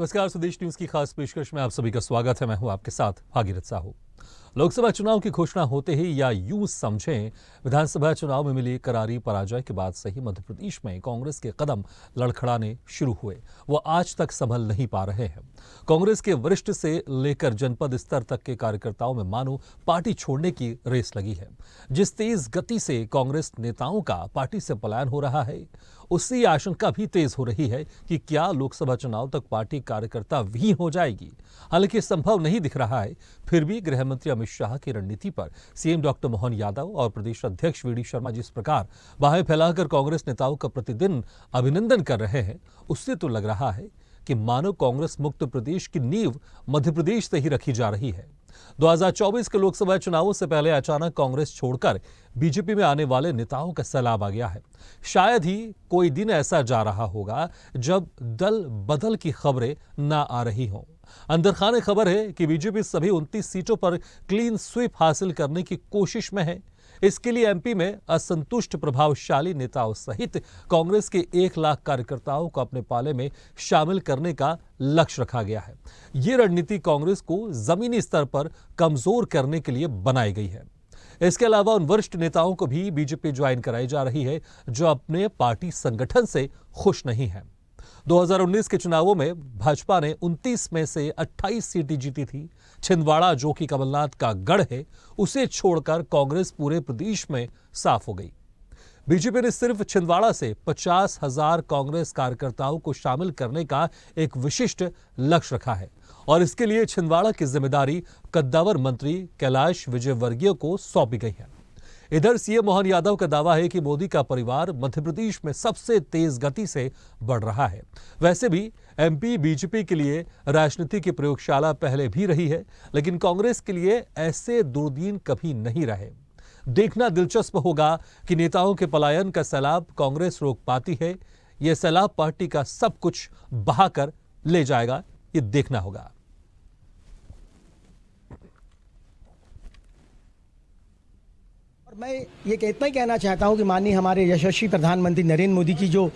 नमस्कार, स्वदेश न्यूज की खास पेशकश में आप सभी का स्वागत है। मैं हूं आपके साथ भागीरथ साहू। लोकसभा चुनाव की घोषणा होते ही या यूं समझें विधानसभा चुनाव में मिली करारी पराजय के बाद से ही मध्य प्रदेश में कांग्रेस के कदम लड़खड़ाने शुरू हुए। वो आज तक संभल नहीं पा रहे हैं। कांग्रेस के वरिष्ठ से लेकर जनपद स्तर तक के कार्यकर्ताओं में मानो पार्टी छोड़ने की रेस लगी है। जिस तेज गति से कांग्रेस नेताओं का पार्टी से पलायन हो रहा है, उससे आशंका भी तेज हो रही है कि क्या लोकसभा चुनाव तक पार्टी कार्यकर्ता विहीन हो जाएगी। हालांकि संभव नहीं दिख रहा है, फिर भी गृह मंत्री अमित शाह की रणनीति पर सीएम डॉक्टर मोहन यादव और प्रदेश अध्यक्ष वी डी शर्मा जिस प्रकार बाहें फैलाकर कांग्रेस नेताओं का प्रतिदिन अभिनंदन कर रहे हैं, उससे तो लग रहा है कि मानो कांग्रेस मुक्त प्रदेश की नींव मध्य प्रदेश से ही रखी जा रही है। 2024 के लोकसभा चुनावों से पहले अचानक कांग्रेस छोड़कर बीजेपी में आने वाले नेताओं का सैलाब आ गया है। शायद ही कोई दिन ऐसा जा रहा होगा जब दल बदल की खबरें ना आ रही हों। अंदरखाने खबर है कि बीजेपी सभी 29 सीटों पर क्लीन स्वीप हासिल करने की कोशिश में है। इसके लिए एमपी में असंतुष्ट प्रभावशाली नेताओं सहित कांग्रेस के 1 लाख कार्यकर्ताओं को अपने पाले में शामिल करने का लक्ष्य रखा गया है। ये रणनीति कांग्रेस को जमीनी स्तर पर कमजोर करने के लिए बनाई गई है। इसके अलावा उन वरिष्ठ नेताओं को भी बीजेपी ज्वाइन कराई जा रही है जो अपने पार्टी संगठन से खुश नहीं है। 2019 के चुनावों में भाजपा ने 29 में से 28 सीटें जीती थी। छिंदवाड़ा, जो कि कमलनाथ का गढ़ है, उसे छोड़कर कांग्रेस पूरे प्रदेश में साफ हो गई। बीजेपी ने सिर्फ छिंदवाड़ा से 50,000 कांग्रेस कार्यकर्ताओं को शामिल करने का एक विशिष्ट लक्ष्य रखा है और इसके लिए छिंदवाड़ा की जिम्मेदारी कद्दावर मंत्री कैलाश विजयवर्गीय को सौंपी गई है। इधर सीएम मोहन यादव का दावा है कि मोदी का परिवार मध्य प्रदेश में सबसे तेज गति से बढ़ रहा है। वैसे भी एमपी बीजेपी के लिए राजनीति की प्रयोगशाला पहले भी रही है, लेकिन कांग्रेस के लिए ऐसे दुर्दीन कभी नहीं रहे। देखना दिलचस्प होगा कि नेताओं के पलायन का सैलाब कांग्रेस रोक पाती है। यह सैलाब पार्टी का सब कुछ बहाकर ले जाएगा, ये देखना होगा। और मैं ये इतना ही कहना चाहता हूं कि माननीय हमारे यशस्वी प्रधानमंत्री नरेंद्र मोदी की जो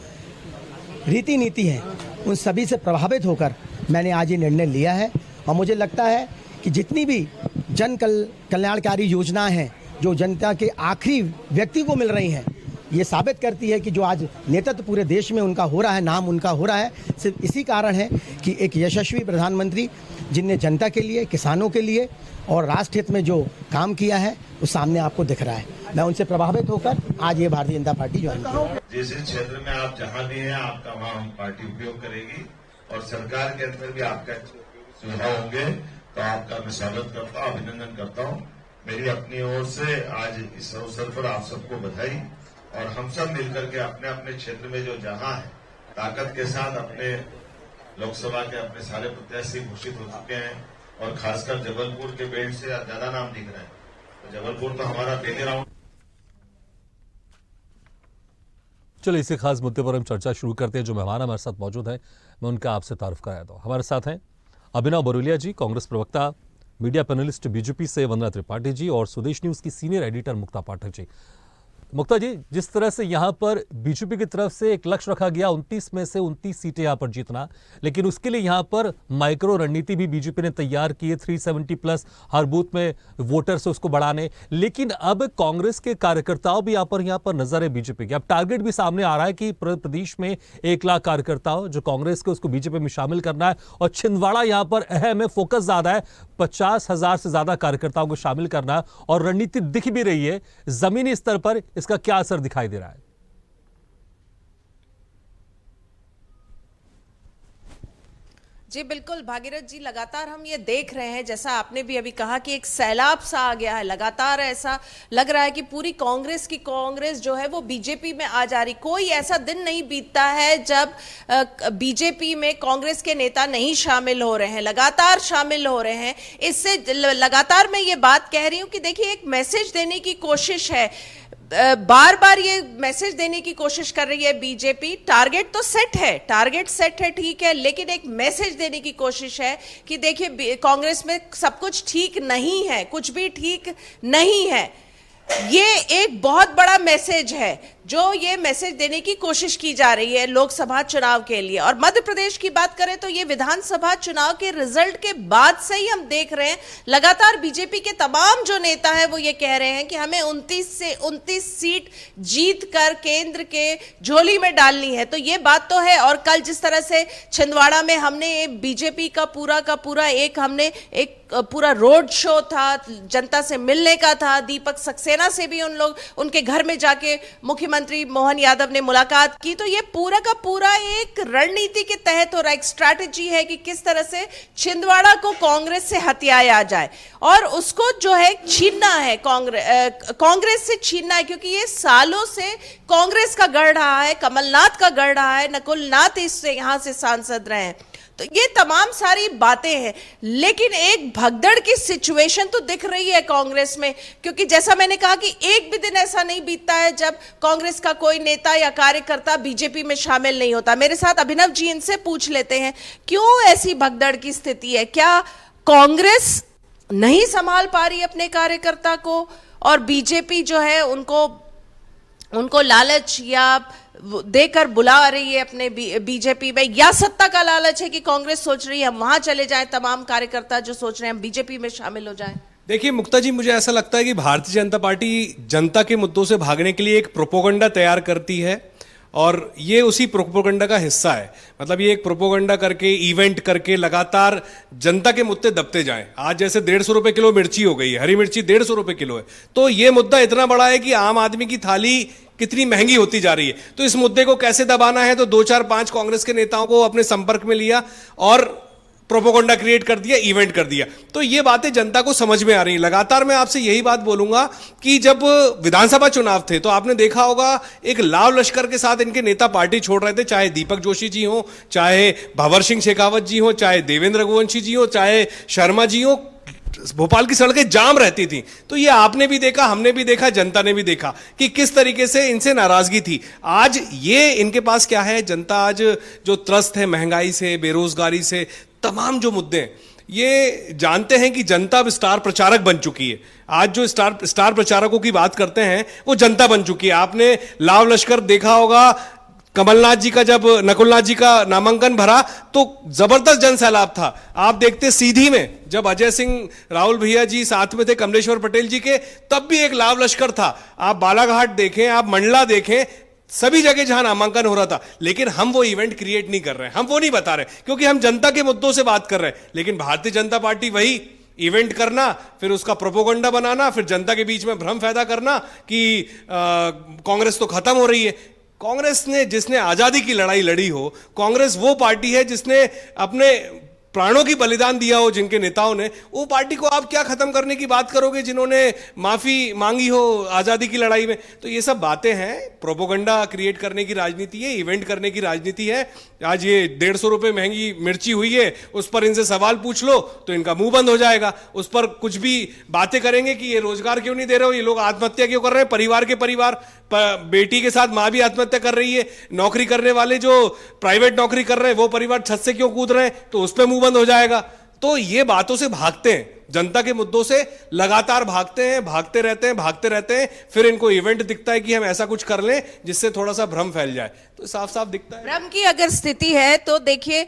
रीति नीति है, उन सभी से प्रभावित होकर मैंने आज ये निर्णय लिया है। और मुझे लगता है कि जितनी भी जन कल्याणकारी योजनाएं हैं जो जनता के आखिरी व्यक्ति को मिल रही हैं, ये साबित करती है कि जो आज नेतृत्व पूरे देश में उनका हो रहा है, नाम उनका हो रहा है, सिर्फ इसी कारण है कि एक यशस्वी प्रधानमंत्री जिनने जनता के लिए, किसानों के लिए और राष्ट्र हित में जो काम किया है, वो सामने आपको दिख रहा है। मैं उनसे प्रभावित होकर आज ये भारतीय जनता पार्टी ज्वाइन की। जिस क्षेत्र में आप जहां भी हैं, आपका वहां हम पार्टी उपयोग करेगी और सरकार के अंदर भी आपका सुझाव होंगे, तो आपका मैं स्वागत करता हूं, अभिनंदन करता हूं। मेरी अपनी ओर से आज इस अवसर पर आप सबको बधाई और हम सब मिलकर के अपने अपने क्षेत्र में जो जहां है, ताकत के साथ अपने लोकसभा के अपने सारे प्रत्याशी घोषित हो चुके हैं और खासकर जबलपुर के बेल्ट से ज्यादा नाम दिख रहे हैं। तो जबलपुर तो हमारा पहले राउंड। चलिए इसी खास मुद्दे पर हम चर्चा शुरू करते हैं। जो मेहमान हमारे साथ मौजूद हैं, मैं उनका आपसे तारुफ कराया दूं। हमारे साथ हैं अभिनव बरोलिया जी, कांग्रेस प्रवक्ता, मीडिया पैनलिस्ट बीजेपी से वंदना त्रिपाठी जी और स्वदेश न्यूज की सीनियर एडिटर मुक्ता पाठक जी। मुक्ता जी, जिस तरह से यहां पर बीजेपी की तरफ से एक लक्ष्य रखा गया 29 में से 29 सीटें यहां पर जीतना, लेकिन उसके लिए यहां पर माइक्रो रणनीति भी बीजेपी ने तैयार की है, 370 प्लस हर बूथ में वोटर से उसको बढ़ाने। लेकिन अब कांग्रेस के कार्यकर्ताओं भी यहां पर नजर है बीजेपी की। अब टारगेट भी सामने आ रहा है कि प्रदेश में 1 लाख कार्यकर्ताओं जो कांग्रेस के, उसको बीजेपी में शामिल करना है और छिंदवाड़ा यहां पर अहम है, फोकस ज्यादा है, 50,000 से ज्यादा कार्यकर्ताओं को शामिल करना है और रणनीति दिख भी रही है। जमीनी स्तर पर इसका क्या असर दिखाई दे रहा है? जी बिल्कुल भागीरथ जी, लगातार हम ये देख रहे हैं, जैसा आपने भी अभी कहा कि एक सैलाब सा आ गया है। लगातार ऐसा लग रहा है कि पूरी कांग्रेस जो है वो बीजेपी में आ जा रही। कोई ऐसा दिन नहीं बीतता है जब बीजेपी में कांग्रेस के नेता नहीं शामिल हो रहे हैं, लगातार शामिल हो रहे हैं। इससे लगातार मैं ये बात कह रही हूं कि देखिए, एक मैसेज देने की कोशिश है, बार बार ये मैसेज देने की कोशिश कर रही है बीजेपी। टारगेट तो सेट है, ठीक है, लेकिन एक मैसेज देने की कोशिश है कि देखिए कांग्रेस में सब कुछ ठीक नहीं है, कुछ भी ठीक नहीं है। ये एक बहुत बड़ा मैसेज है जो ये मैसेज देने की कोशिश की जा रही है लोकसभा चुनाव के लिए। और मध्य प्रदेश की बात करें तो ये विधानसभा चुनाव के रिजल्ट के बाद से ही हम देख रहे हैं लगातार बीजेपी के तमाम जो नेता हैं वो ये कह रहे हैं कि हमें 29 से 29 सीट जीत कर केंद्र के झोली में डालनी है। तो ये बात तो है। और कल जिस तरह से छिंदवाड़ा में हमने बीजेपी का पूरा एक पूरा रोड शो था, जनता से मिलने का था, दीपक सक्सेना से भी उनके घर में जाके मुख्यमंत्री मोहन यादव ने मुलाकात की। तो ये पूरा का पूरा एक रणनीति के तहत हो रहा, एक स्ट्रैटेजी है कि किस तरह से छिंदवाड़ा को कांग्रेस से हथियाया जाए और उसको जो है छीनना है, कांग्रेस से छीनना है। क्योंकि ये सालों से कांग्रेस का गढ़ रहा है, कमलनाथ का गढ़ रहा है, नकुल नाथ इससे यहां से सांसद रहे हैं। तो ये तमाम सारी बातें हैं, लेकिन एक भगदड़ की सिचुएशन तो दिख रही है कांग्रेस में। क्योंकि जैसा मैंने कहा कि एक भी दिन ऐसा नहीं बीतता है जब कांग्रेस का कोई नेता या कार्यकर्ता बीजेपी में शामिल नहीं होता। मेरे साथ अभिनव जी, इनसे पूछ लेते हैं क्यों ऐसी भगदड़ की स्थिति है। क्या कांग्रेस नहीं संभाल पा रही अपने कार्यकर्ता को और बीजेपी जो है उनको लालच या देकर बुला रही है अपने बीजेपी में, या सत्ता का लालच है कि कांग्रेस सोच रही है हम वहां चले जाएं, तमाम कार्यकर्ता जो सोच रहे हैं हम बीजेपी में शामिल हो जाएं? देखिए मुक्ता जी, मुझे ऐसा लगता है कि भारतीय जनता पार्टी जनता के मुद्दों से भागने के लिए एक प्रोपोगंडा तैयार करती है और ये उसी प्रोपोगंडा का हिस्सा है। मतलब ये एक प्रोपोगंडा करके, इवेंट करके लगातार जनता के मुद्दे दबते जाएं। आज जैसे 150 रुपए किलो मिर्ची हो गई है, हरी मिर्ची 150 रुपए किलो है, तो ये मुद्दा इतना बड़ा है कि आम आदमी की थाली कितनी महंगी होती जा रही है। तो इस मुद्दे को कैसे दबाना है, तो 2 4 5 कांग्रेस के नेताओं को अपने संपर्क में लिया और प्रोपोगंडा क्रिएट कर दिया, इवेंट कर दिया। तो ये बातें जनता को समझ में आ रही हैं। लगातार मैं आपसे यही बात बोलूंगा कि जब विधानसभा चुनाव थे तो आपने देखा होगा एक लाव लश्कर के साथ इनके नेता पार्टी छोड़ रहे थे, चाहे दीपक जोशी जी हो, चाहे भंवर सिंह शेखावत जी हो, चाहे देवेंद्र रघुवंशी जी हो, चाहे शर्मा जी हो। भोपाल की सड़कें जाम रहती थी। तो ये आपने भी देखा, हमने भी देखा, जनता ने भी देखा कि किस तरीके से इनसे नाराजगी थी। आज ये इनके पास क्या है, जनता आज जो त्रस्त है महंगाई से, बेरोजगारी से, तमाम जो मुद्दे हैं, ये जानते हैं कि जनता अब स्टार प्रचारक बन चुकी है। आज जो स्टार प्रचारकों की बात करते हैं वो जनता बन चुकी है। आपने लाव लश्कर देखा होगा, कमलनाथ जी का जब नकुलनाथ जी का नामांकन भरा तो जबरदस्त जन सैलाब था। आप देखते सीधी में जब अजय सिंह राहुल भैया जी साथ में थे कमलेश्वर पटेल जी के, तब भी एक लाव लश्कर था। आप बालाघाट देखें, आप मंडला देखें, सभी जगह जहां नामांकन हो रहा था। लेकिन हम वो इवेंट क्रिएट नहीं कर रहे हैं, हम वो नहीं बता रहे, क्योंकि हम जनता के मुद्दों से बात कर रहे हैं। लेकिन भारतीय जनता पार्टी वही इवेंट करना, फिर उसका प्रोपोगंडा बनाना, फिर जनता के बीच में भ्रम पैदा करना कि कांग्रेस तो खत्म हो रही है। कांग्रेस ने, जिसने आजादी की लड़ाई लड़ी हो, कांग्रेस वो पार्टी है जिसने अपने प्राणों की बलिदान दिया हो, जिनके नेताओं ने, वो पार्टी को आप क्या खत्म करने की बात करोगे जिन्होंने माफी मांगी हो आजादी की लड़ाई में। तो ये सब बातें हैं, प्रोपोगंडा क्रिएट करने की राजनीति है, इवेंट करने की राजनीति है। आज ये 150 रुपए महंगी मिर्ची हुई है, उस पर इनसे सवाल पूछ लो तो इनका मुंह बंद हो जाएगा। उस पर कुछ भी बातें करेंगे कि ये रोजगार क्यों नहीं दे रहे हो, ये लोग आत्महत्या क्यों कर रहे हैं, परिवार बेटी के साथ मां भी आत्महत्या कर रही है, नौकरी करने वाले जो प्राइवेट नौकरी कर रहे हैं वो परिवार छत से क्यों कूद रहे हैं, तो उस पर मुंह बंद हो जाएगा। तो ये बातों से भागते हैं, जनता के मुद्दों से लगातार भागते हैं, भागते रहते हैं। फिर इनको इवेंट दिखता है कि हम ऐसा कुछ कर लें जिससे थोड़ा सा भ्रम फैल जाए। तो साफ साफ दिखता है भ्रम की अगर स्थिति है तो देखिए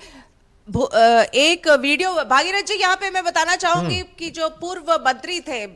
एक वीडियो, भागीरथ जी यहाँ पे मैं बताना चाहूंगी कि जो पूर्व मंत्री थे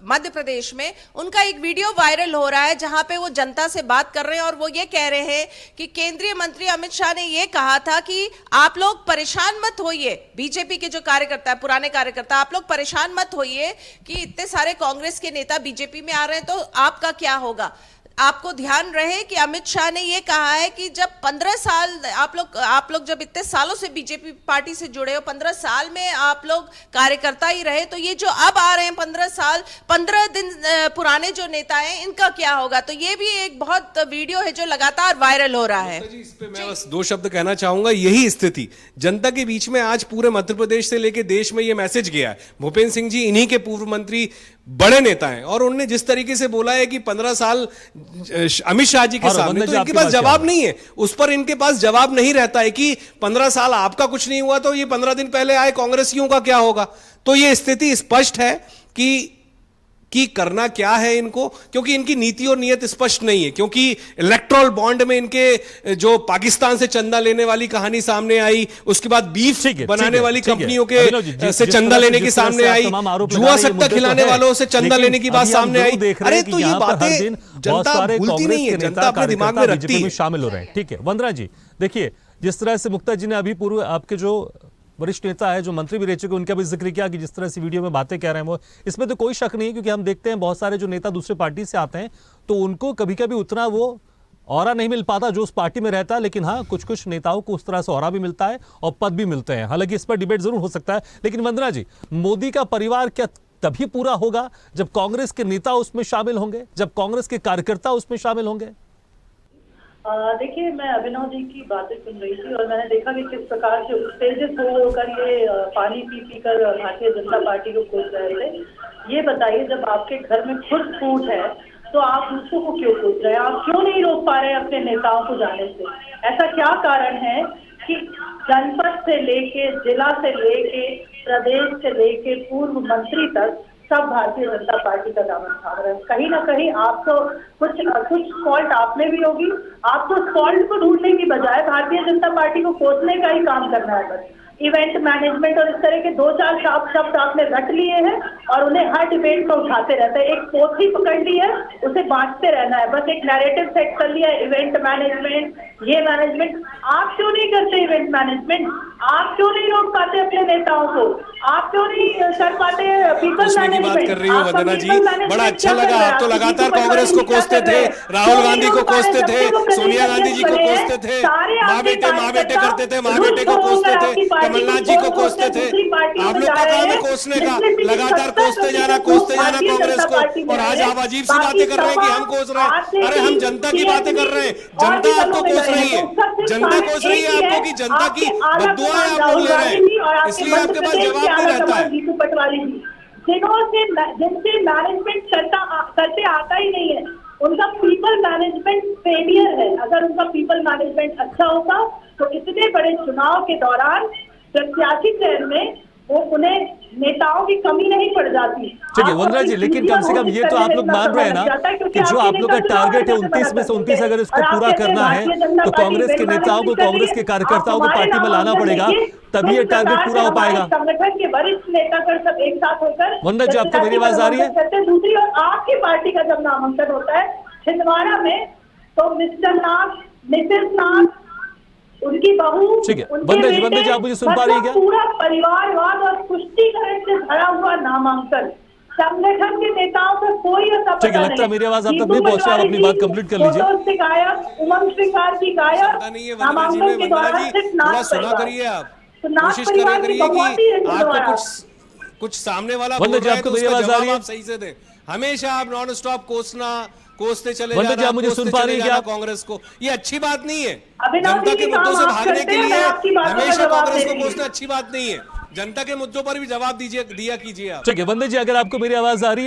मध्य प्रदेश में, उनका एक वीडियो वायरल हो रहा है जहां पे वो जनता से बात कर रहे हैं और वो ये कह रहे हैं कि केंद्रीय मंत्री अमित शाह ने ये कहा था कि आप लोग परेशान मत होइए, बीजेपी के जो कार्यकर्ता है, पुराने कार्यकर्ता, आप लोग परेशान मत होइए कि इतने सारे कांग्रेस के नेता बीजेपी में आ रहे हैं तो आपका क्या होगा। आपको ध्यान रहे कि अमित शाह ने यह कहा है कि जब 15 साल आप लोग जब इतने सालों से बीजेपी पार्टी से जुड़े हो, 15 साल में आप लोग कार्यकर्ता ही रहे, तो ये जो अब आ रहे हैं 15 दिन पुराने जो नेता हैं, इनका क्या होगा। तो ये भी एक बहुत वीडियो है जो लगातार वायरल हो रहा है। इस पे मैं बस 2 शब्द कहना चाहूंगा। यही स्थिति जनता के बीच में आज पूरे मध्य प्रदेश से लेकर देश में ये मैसेज गया है। भूपेंद्र सिंह जी इन्हीं के पूर्व मंत्री, बड़े नेता हैं, और उन्होंने जिस तरीके से बोला है कि 15 साल अमित शाह जी के सामने, तो इनके पास जवाब नहीं है, उस पर इनके पास जवाब नहीं रहता है कि 15 साल आपका कुछ नहीं हुआ तो ये 15 दिन पहले आए कांग्रेसियों का क्या होगा। तो ये स्थिति स्पष्ट है कि कि करना क्या है इनको, क्योंकि इनकी नीति और नीयत स्पष्ट नहीं है। क्योंकि इलेक्टोरल बॉन्ड में इनके जो पाकिस्तान से चंदा लेने वाली कहानी सामने आई, उसके बाद बीफ बनाने वाली कंपनियों के से चंदा लेने की सामने आई, जुआ सट्टा खिलाने वालों से चंदा लेने की बात सामने आई। अरे तो ये बातें जनता भूलती नहीं है, जनता अपने दिमाग में रखती है। शामिल हो रहे हैं। ठीक है वंदना जी, देखिए जिस तरह से मुक्ता जी ने अभी पूर्व आपके जो वरिष्ठ नेता है, जो मंत्री भी रह चुके, उनका भी जिक्र किया कि जिस तरह से वीडियो में बातें कह रहे हैं वो, इसमें तो कोई शक नहीं है, क्योंकि हम देखते हैं बहुत सारे जो नेता दूसरे पार्टी से आते हैं तो उनको कभी कभी उतना वो ऑरा नहीं मिल पाता जो उस पार्टी में रहता है, लेकिन हाँ कुछ कुछ नेताओं को उस तरह से ऑरा भी मिलता है और पद भी मिलते हैं। हालांकि इस पर डिबेट जरूर हो सकता है, लेकिन वंदना जी, मोदी का परिवार क्या तभी पूरा होगा जब कांग्रेस के नेता उसमें शामिल होंगे, जब कांग्रेस के कार्यकर्ता उसमें शामिल होंगे? देखिए, मैं अभिनव जी की बातें सुन रही थी और मैंने देखा कि किस प्रकार से उत्तेजित होकर ये पानी पी कर भारतीय जनता पार्टी को कोस रहे थे। ये बताइए, जब आपके घर में खुद फूट है तो आप दूसरों को क्यों कोस रहे हैं? आप क्यों नहीं रोक पा रहे अपने नेताओं को जाने से? ऐसा क्या कारण है कि जनपद से लेके, जिला से लेके, प्रदेश से लेके पूर्व मंत्री तक सब भारतीय जनता पार्टी का दामन थाम रहे हैं? कहीं ना कहीं आपको कुछ फॉल्ट आप में भी होगी। आपको फॉल्ट को ढूंढने की बजाय भारतीय जनता पार्टी को कोसने का ही काम करना है। बस इवेंट मैनेजमेंट और इस तरह के 2-4 शब्द आपने रट लिए हैं और उन्हें हर डिबेट को उठाते रहते हैं। एक पोथी पकड़ ली है, उसे बांटते रहना है। बस एक नैरेटिव सेट कर लिया, इवेंट मैनेजमेंट, ये मैनेजमेंट। आप क्यों नहीं करते इवेंट मैनेजमेंट? आप क्यों नहीं रोक पाते अपने नेताओं को? आप क्यों नहीं कर पाते पीपल मैनेजमेंट? बात कर रही हो वंदना जी, बड़ा अच्छा लगा। आप तो लगातार कांग्रेस को कोसते थे, राहुल गांधी को कोसते थे, सोनिया गांधी जी को कोसते थे, माँ बेटे करते थे, माँ बेटे को कोसते थे, कमलनाथ जी को कोसते थे। आप लोग का काम है कोसने का, लगातार कोसते जाना कांग्रेस को। और आज आप अजीब सी बातें कर रहे हैं कि हम कोस रहे हैं। अरे हम जनता की बातें कर रहे हैं, जनता आपको कोस रही है, जनता कोस रही है आपको कि जनता की बद्दुआएं आप लोग ले रहे हैं, इसलिए आपके पास जवाब नहीं रहता है। जीतू पटवारी जी, जिनसे मैनेजमेंट करते आता ही नहीं है, उनका पीपल मैनेजमेंट फेलियर है। अगर उनका पीपल मैनेजमेंट अच्छा होता तो इतने बड़े चुनाव के दौरान प्रत्याशी चयन में वो उन्हें नेताओं की कमी नहीं पड़ जाती। ठीक है वंदना जी, लेकिन कम से कम ये तो आप लोग मान रहे हैं ना कि जो आप लोग का टारगेट है 29 में से 29 अगर इसको पूरा करना है तो कांग्रेस के नेताओं को, कांग्रेस के कार्यकर्ताओं को पार्टी में लाना पड़ेगा, तभी ये टारगेट पूरा हो पाएगा। संगठन के वरिष्ठ नेता कर सब एक साथ होकर। वंदना जी, आपको मेरी आवाज आ रही है? दूसरी ओर आपकी पार्टी का जब नामांकन होता है छिंदवाड़ा में, तो मिस्टर नाथ, मिसेस नाथ, उनकी बहू, ठीक है वंदना जी, आप मुझे सुन पा रही है क्या? पूरा परिवारवाद और पुष्टिकरण से भरा हुआ नामांकन, संगठन के नेताओं का कोई असर। ठीक है, लगता है मेरी आवाज आप तक नहीं पहुंच रही, आप अपनी बात कंप्लीट कर लीजिए। गायब उमंग श्रीकार की गायब, नामांकन के दौरान सिर्फ नाथ सुना करिए, आप नाथ कोशिश परिवार करिए कि आपको कुछ सामने वाला बोल रहा है तो उसका जवाब आप सही से दें। हमेशा आप नॉन स्टॉप कोसते चले जा रहे हैं, मुझे सुन पा रही हैं कांग्रेस को? ये अच्छी बात नहीं है। अभिनव जनता जी के की मुद्दों से काम आप भागने करते के हैं, लिए मैं आपकी बातों का हमेशा जवाब कांग्रेस को देती कोसना अच्छी बात नहीं है। जनता के मुद्दों पर भी जवाब दिया कीजिए आप। ठीक है वंदे जी, अगर आपको मेरी आवाज आ रही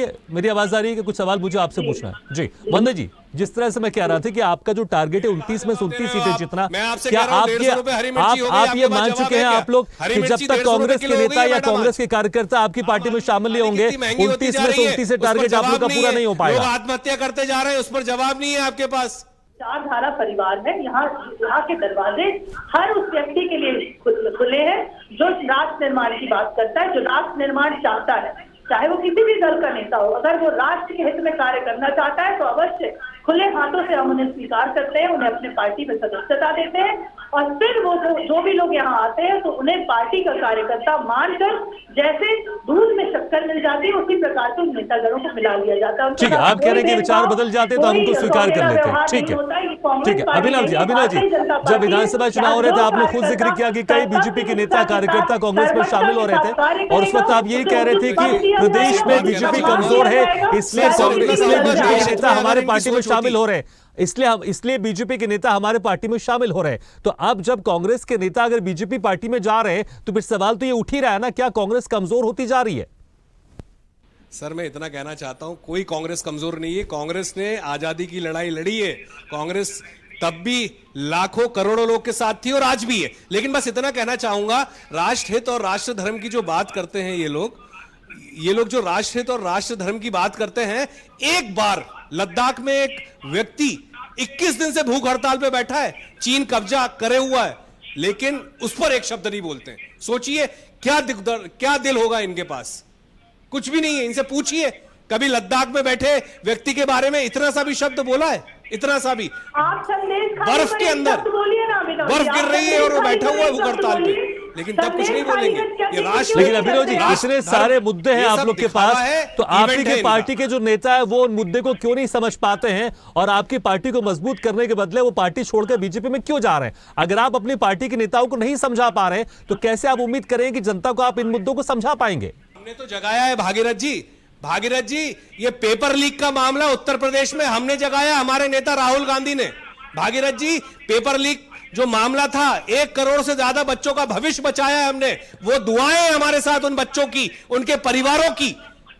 है कि कुछ सवाल मुझे आपसे पूछना है। जी वंदे जी, जिस तरह से मैं कह रहा था कि आपका जो टारगेट है 29 में से 29 सीटें जितना, क्या आप ये मान चुके हैं आप लोग कि जब तक कांग्रेस के नेता या कांग्रेस के कार्यकर्ता आपकी पार्टी में शामिल नहीं होंगे 29 में से 29 से टारगेट आप लोग का पूरा नहीं हो पाएगा? आत्महत्या करते जा रहे हैं, उस पर जवाब नहीं है आपके पास। चार धारा परिवार है, यहाँ के दरवाजे हर उस व्यक्ति के लिए खुले हैं जो राष्ट्र निर्माण की बात करता है, जो राष्ट्र निर्माण चाहता है, चाहे वो किसी भी दल का नेता हो। अगर वो राष्ट्र के हित में कार्य करना चाहता है तो अवश्य खुले हाथों से हम उन्हें स्वीकार करते हैं, उन्हें अपने पार्टी में सदस्यता देते हैं और फिर वो जो भी लोग यहाँ आते हैं तो उन्हें पार्टी का कार्यकर्ता मानकर जैसे दूध में शक्कर मिल जाती है उसी प्रकार से उन नेतागणों को मिला लिया जाता है। ठीक है, आप कह रहे हैं कि विचार बदल जाते तो हम उनको स्वीकार कर लेते हैं। ठीक है अभिनव जी, जब विधानसभा चुनाव हो रहे थे आपने खुद जिक्र किया कि कई बीजेपी के नेता कार्यकर्ता कांग्रेस में शामिल हो रहे थे और उस वक्त आप यही कह रहे थे कि प्रदेश में बीजेपी कमजोर है, इसलिए बीजेपी के नेता हमारे पार्टी में शामिल हो रहे हैं, इसलिए बीजेपी के नेता हमारे पार्टी में शामिल हो रहे हैं। तो अब जब कांग्रेस के नेता अगर बीजेपी पार्टी में जा रहे हैं तो फिर सवाल तो ये उठ ही रहा है ना, क्या कांग्रेस कमजोर होती जा रही है? सर मैं इतना कहना चाहता हूं, कोई कांग्रेस कमजोर नहीं है। कांग्रेस ने आजादी की लड़ाई लड़ी है, कांग्रेस तब भी लाखों करोड़ों लोग के साथ थी और आज भी है। लेकिन बस इतना कहना चाहूंगा, राष्ट्र हित और राष्ट्र धर्म की जो बात करते हैं ये लोग, ये लोग जो राष्ट्रहित और राष्ट्र धर्म की बात करते हैं, एक बार लद्दाख में एक व्यक्ति 21 दिन से भूख हड़ताल पे बैठा है, चीन कब्जा करे हुआ है, लेकिन उस पर एक शब्द नहीं बोलते। सोचिए क्या दिल होगा इनके पास, कुछ भी नहीं है। इनसे पूछिए कभी लद्दाख में बैठे व्यक्ति के बारे में इतना सा भी शब्द बोला है? इतना सा भी? आप संदेश बर्फ के अंदर बर्फ गिर रही है और वो बैठा हुआ है भूख हड़ताल पे, लेकिन तब कुछ नहीं बोलेंगे। ये राष्ट्र, लेकिन अभिनव जी इतने सारे मुद्दे हैं आप लोग के पास, तो आपकी के पार्टी के जो नेता है वो उन मुद्दे को क्यों नहीं समझ पाते हैं और आपकी पार्टी को मजबूत करने के बदले वो पार्टी छोड़कर बीजेपी में क्यों जा रहे हैं? अगर आप अपनी पार्टी के नेताओं को नहीं समझा पा रहे हैं तो कैसे आप उम्मीद करें कि जनता को आप इन मुद्दों को समझा पाएंगे? हमने तो जगाया है भागीरथ जी, ये पेपर लीक का मामला उत्तर प्रदेश में हमने जगाया, हमारे नेता राहुल गांधी ने। भागीरथ जी, पेपर लीक जो मामला था, 1 करोड़ से ज्यादा बच्चों का भविष्य बचाया है हमने। वो दुआएं हमारे साथ उन बच्चों की, उनके परिवारों की,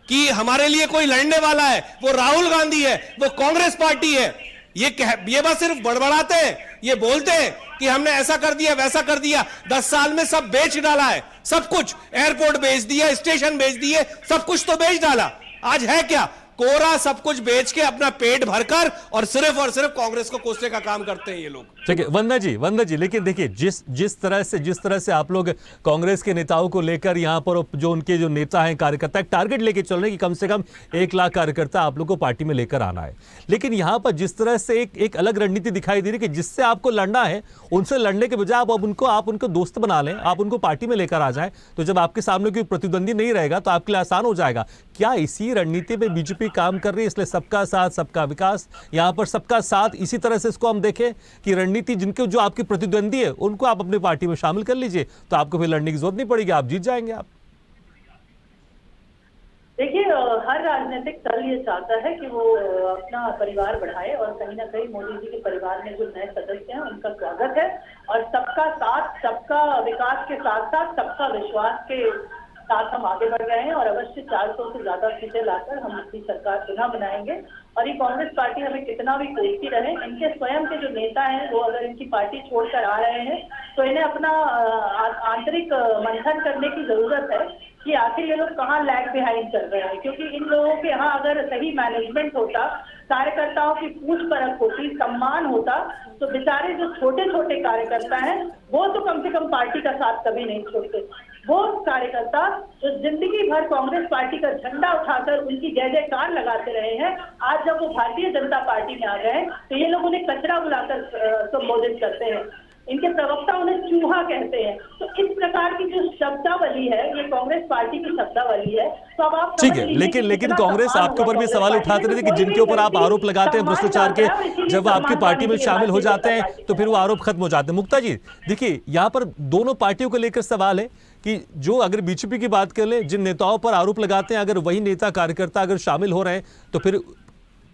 कि हमारे लिए कोई लड़ने वाला है, वो राहुल गांधी है, वो कांग्रेस पार्टी है। ये बस सिर्फ बड़बड़ाते हैं, ये बोलते हैं कि हमने ऐसा कर दिया वैसा कर दिया। 10 साल में सब बेच डाला है, सब कुछ, एयरपोर्ट बेच दिया, स्टेशन बेच दिए, सब कुछ तो बेच डाला। आज है क्या? कोरा सब कुछ बेच के अपना पेट भरकर और सिर्फ कांग्रेस को कोसने का काम करते हैं ये लोग। ठीक है वंदना जी, लेकिन देखिए जिस तरह से आप लोग कांग्रेस के नेताओं को लेकर यहाँ पर जो उनके जो नेता हैं, कार्यकर्ता, एक टारगेट लेके चल रहे हैं कि कम से कम 1 लाख कार्यकर्ता आप लोग को पार्टी में लेकर आना है, लेकिन यहाँ पर जिस तरह से एक अलग रणनीति दिखाई दे रही है कि जिससे आपको लड़ना है, उनसे लड़ने के बजाय आप उनको दोस्त बना लें, आप उनको पार्टी में लेकर आ जाएं, तो जब आपके सामने कोई प्रतिद्वंदी नहीं रहेगा तो आपके लिए आसान हो जाएगा। क्या इसी रणनीति में बीजेपी काम कर रही है? इसलिए सबका साथ सबका विकास, यहाँ पर सबका साथ, इसी तरह से इसको हम देखें कि रणनीति जिनके जो आपकी प्रतिद्वंदी है उनको आप अपनी पार्टी में शामिल कर लीजिए, तो आपको फिर लड़ने की जरूरत नहीं पड़ेगी, आप जीत जाएंगे। आप देखिए, हर राजनीतिक दल ये चाहता है कि वो अपना परिवार बढ़ाए, और कहीं ना कहीं मोदी जी के परिवार में जो नए सदस्य हैं उनका स्वागत है, और सबका साथ सबका विकास के साथ साथ सबका विश्वास के साथ हम आगे बढ़ रहे हैं, और अवश्य 400 से ज्यादा सीटें लाकर हम अपनी सरकार पुनः बनाएंगे। और ये कांग्रेस पार्टी हमें कितना भी कोसती रहे, इनके स्वयं के जो नेता हैं वो अगर इनकी पार्टी छोड़कर आ रहे हैं तो इन्हें अपना आंतरिक मंथन करने की जरूरत है कि आखिर ये लोग कहाँ लैग बिहाइंड कर रहे हैं। क्योंकि इन लोगों के यहाँ अगर सही मैनेजमेंट होता, कार्यकर्ताओं की पूछ परख होती, सम्मान होता, तो बेचारे जो छोटे छोटे कार्यकर्ता हैं वो तो कम से कम पार्टी का साथ कभी नहीं छोड़ते। वो कार्यकर्ता जो जिंदगी भर कांग्रेस पार्टी का झंडा उठाकर उनकी जय जयकार लगाते रहे हैं, आज जब वो भारतीय जनता पार्टी में आ गए तो ये लोग उन्हें कचरा बुलाकर संबोधित करते हैं, इनके प्रवक्ता उन्हें चूहा कहते हैं। तो इस प्रकार की जो शब्दावली है ये कांग्रेस पार्टी की शब्दावली है। तो अब आप ठीक है, लेकिन कांग्रेस आपके ऊपर भी सवाल उठाते रहते कि जिनके ऊपर आप आरोप लगाते हैं भ्रष्टाचार के, जब आपकी पार्टी में शामिल हो जाते हैं तो फिर वो आरोप खत्म हो जाते हैं। मुक्ता जी देखिए, यहाँ पर दोनों पार्टियों को लेकर सवाल है कि जो अगर बीजेपी की बात कर ले, जिन नेताओं पर आरोप लगाते हैं, अगर वही नेता कार्यकर्ता अगर शामिल हो रहे हैं तो फिर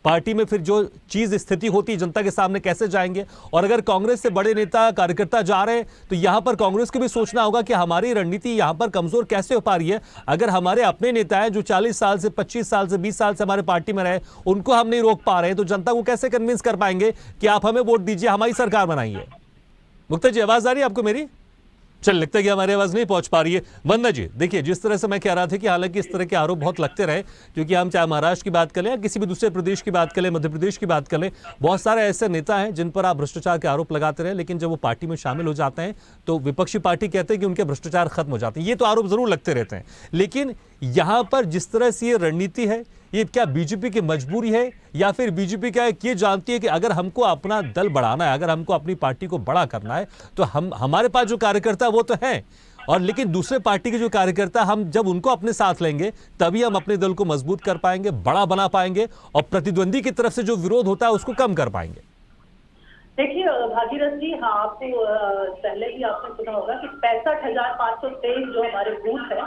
पार्टी में फिर जो चीज स्थिति होती है जनता के सामने कैसे जाएंगे? और अगर कांग्रेस से बड़े नेता कार्यकर्ता जा रहे हैं तो यहां पर कांग्रेस को भी सोचना होगा कि हमारी रणनीति यहां पर कमजोर कैसे हो पा रही है। अगर हमारे अपने नेता हैं जो 40 साल से 25 साल से 20 साल से हमारे पार्टी में रहे, उनको हम नहीं रोक पा रहे हैं, तो जनता को कैसे कन्विंस कर पाएंगे कि आप हमें वोट दीजिए, हमारी सरकार बनाइए? मुक्ता जी आवाज आ रही है आपको मेरी? चल, लगता है कि हमारी आवाज नहीं पहुंच पा रही है। वंदना जी देखिए, जिस तरह से मैं कह रहा था कि हालांकि इस तरह के आरोप बहुत लगते रहे, क्योंकि हम चाहे महाराष्ट्र की बात करें या किसी भी दूसरे प्रदेश की बात करें, मध्य प्रदेश की बात करें, बहुत सारे ऐसे नेता हैं जिन पर आप भ्रष्टाचार के आरोप लगाते रहे, लेकिन जब वो पार्टी में शामिल हो जाते हैं तो विपक्षी पार्टी कहते हैं कि उनके भ्रष्टाचार खत्म हो जाते हैं। ये तो आरोप जरूर लगते रहते हैं, लेकिन यहां पर जिस तरह से ये रणनीति है, ये क्या बीजेपी की मजबूरी है या फिर बीजेपी क्या ये जानती है कि अगर हमको अपना दल बढ़ाना है, अगर हमको अपनी पार्टी को बड़ा करना है तो हमारे पास जो कार्यकर्ता वो तो हैं, और लेकिन दूसरे पार्टी के जो कार्यकर्ता हम जब उनको अपने साथ लेंगे तभी हम अपने दल को मजबूत कर पाएंगे, बड़ा बना पाएंगे, और प्रतिद्वंदी की तरफ से जो विरोध होता है उसको कम कर पाएंगे। देखिए भागीरथ जी, हाँ, आपको पहले भी आपने सुना होगा कि 65,523 जो हमारे बूथ है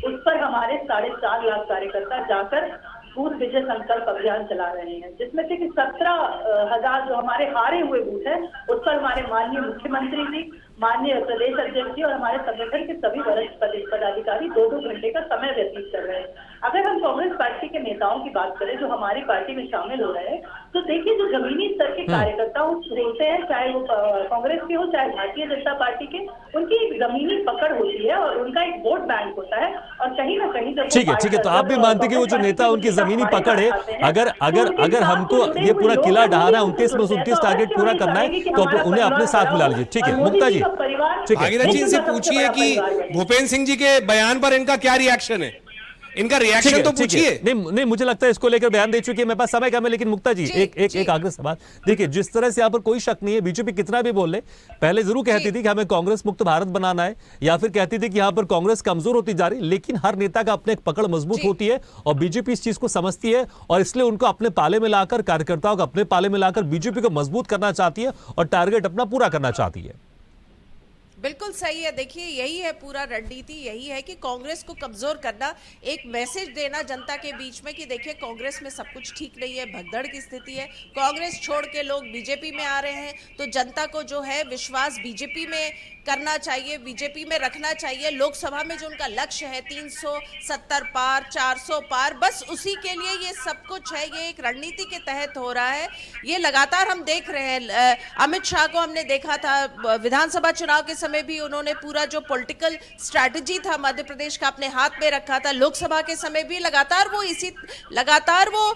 उस पर हमारे 4.5 लाख कार्यकर्ता जाकर बूथ विजय संकल्प अभियान चला रहे हैं, जिसमें से कि 17,000 जो हमारे हारे हुए बूथ है उस पर हमारे माननीय मुख्यमंत्री जी, माननीय प्रदेश अध्यक्ष जी और हमारे संगठन के सभी वरिष्ठ पदाधिकारी ही 2-2 घंटे का समय व्यतीत कर रहे हैं। अगर हम कांग्रेस पार्टी के नेताओं की बात करें जो हमारी पार्टी में शामिल हो रहे हैं, तो देखिए जो जमीनी स्तर के कार्यकर्ता होते हैं, चाहे वो कांग्रेस के हो चाहे भारतीय जनता पार्टी के, उनकी एक जमीनी पकड़ होती है और उनका एक वोट बैंक होता है। और कहीं ना कहीं जब ठीक है, तो आप भी मानते कि वो जो नेता उनकी जमीनी पकड़ है, अगर हमको ये पूरा किला ढहाना है, 29 में 29 टारगेट पूरा करना है, तो उन्हें अपने साथ मिला लीजिए। ठीक है मुक्ता जी, ठीक है। भागीरथ जी, इनसे पूछिए कि भूपेंद्र सिंह जी के बयान पर इनका क्या रिएक्शन है, इनका रिएक्शन तो पूछिए। नहीं, मुझे लगता है इसको लेकर बयान दे चुकी है, मेरे पास समय कम है। लेकिन मुक्ता जी, एक आग्रह सवाल। देखिए, जिस तरह से यहाँ पर कोई शक नहीं है, बीजेपी कितना भी बोल ले, पहले जरूर कहती थी कि हमें कांग्रेस मुक्त भारत बनाना है, या फिर कहती थी कि यहाँ पर कांग्रेस कमजोर होती जा रही, लेकिन हर नेता का अपने एक पकड़ मजबूत होती है और बीजेपी इस चीज को समझती है और इसलिए उनको अपने पाले में लाकर, कार्यकर्ताओं को अपने पाले में लाकर बीजेपी को मजबूत करना चाहती है और टारगेट अपना पूरा करना चाहती है। बिल्कुल सही है। देखिए, यही है पूरा रणनीति, यही है कि कांग्रेस को कमजोर करना, एक मैसेज देना जनता के बीच में कि देखिए कांग्रेस में सब कुछ ठीक नहीं है, भगदड़ की स्थिति है, कांग्रेस छोड़ के लोग बीजेपी में आ रहे हैं, तो जनता को जो है विश्वास बीजेपी में करना चाहिए, बीजेपी में रखना चाहिए। लोकसभा में जो उनका लक्ष्य है 370 पार, 400 पार, बस उसी के लिए ये सब कुछ है, ये एक रणनीति के तहत हो रहा है। ये लगातार हम देख रहे हैं। अमित शाह को हमने देखा था विधानसभा चुनाव के समय भी, उन्होंने पूरा जो पॉलिटिकल स्ट्रैटेजी था मध्य प्रदेश का अपने हाथ में रखा था। लोकसभा के समय भी लगातार वो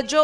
जो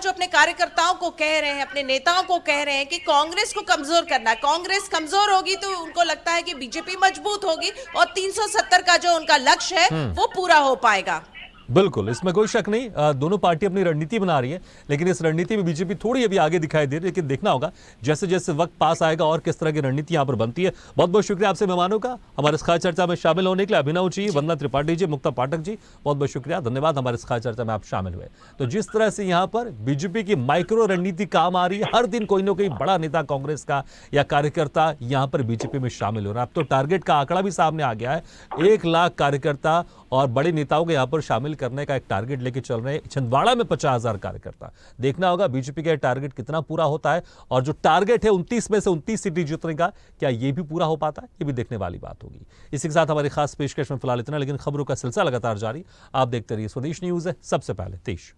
अपने कार्यकर्ताओं को कह रहे हैं, अपने नेताओं को कह रहे हैं कि कांग्रेस को कमजोर करना, कांग्रेस कमजोर होगी तो उनको लगता है कि बीजेपी मजबूत होगी और 370 का जो उनका लक्ष्य है वो पूरा हो पाएगा। बिल्कुल, इसमें कोई शक नहीं। दोनों पार्टी अपनी रणनीति बना रही है, लेकिन इस रणनीति में बीजेपी थोड़ी अभी आगे दिखाई दे रही है, लेकिन देखना होगा जैसे जैसे वक्त पास आएगा और किस तरह की रणनीति यहां पर बनती है। बहुत बहुत शुक्रिया आपसे मेहमानों का हमारे इस खास चर्चा में शामिल होने के लिए। अभिनव जी, वंदना त्रिपाठी जी, मुक्ता पाठक जी, बहुत बहुत शुक्रिया, धन्यवाद हमारे इस खास चर्चा में आप शामिल हुए। तो जिस तरह से यहाँ पर बीजेपी की माइक्रो रणनीति काम आ रही है, हर दिन कोई ना कोई बड़ा नेता कांग्रेस का या कार्यकर्ता यहाँ पर बीजेपी में शामिल हो रहा है। अब तो टारगेट का आंकड़ा भी सामने आ गया है, 1 लाख कार्यकर्ता और बड़े नेताओं को यहाँ पर शामिल करने का एक टारगेट लेके चल रहे हैं। छिंदवाड़ा में 50,000 कार्यकर्ता। देखना होगा बीजेपी का टारगेट कितना पूरा होता है और जो टारगेट है 29 में से 29 सीटें जीतने का, क्या ये भी पूरा हो पाता है, ये भी देखने वाली बात होगी। इसी के साथ हमारी खास पेशकश में फिलहाल इतना, लेकिन खबरों का सिलसिला लगातार जारी। आप देखते रहिए स्वदेश न्यूज है, सबसे पहले देश।